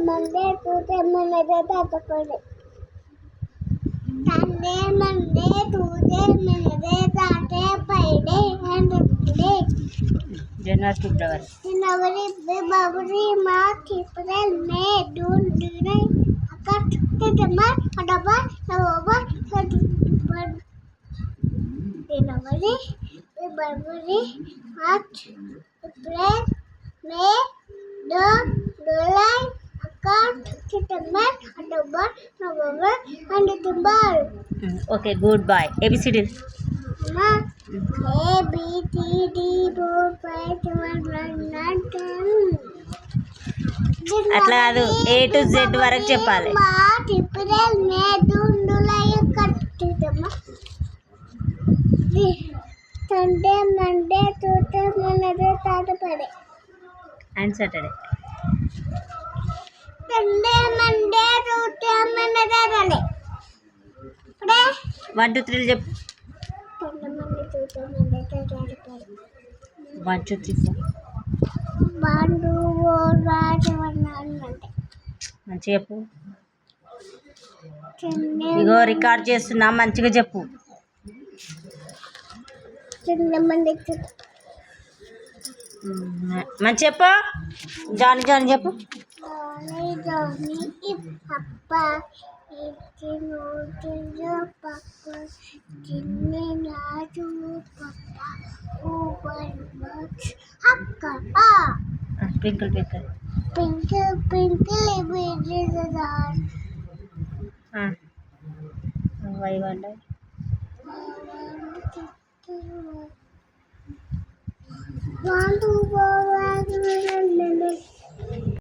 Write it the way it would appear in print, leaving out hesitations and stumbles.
Monday, Tuesday, Wednesday, Thursday. Sunday, Monday, Tuesday, Wednesday, Thursday, Friday, and Saturday. January, February. January, February, March, April, May, June, July, August, September, October, November, December. January, February, March, April, May, June, July, August, September, October, November, and December. Okay, goodbye. ABCD. Mama, A, B, C, D, 4, 5, 7, 8, 9, 10. అట్లా కాదు, A to Z వరకు చెప్పాలి. March April May June July కట్టుదమ్మా. Sunday Monday Tuesday Wednesday Thursday and Saturday. Sunday Monday Tuesday Wednesday Thursday. ఇప్పుడే 1 2 3 చెప్పు. Sunday Monday Tuesday Wednesday Thursday. 1 2 3 4. 1 2 4 5 7 9 అంటే మంచిగా చెప్పు. సండే ఇగో రికార్డ్ చేస్తున్నా, మంచిగా చెప్పు. సండే మండే మంచి చెప్పు. జాని జాని చెప్పు. Johnny Papa itu nuju papa kini laju papa uban bus akka twinkle twinkle. twinkle twinkle little star why wonder. one two four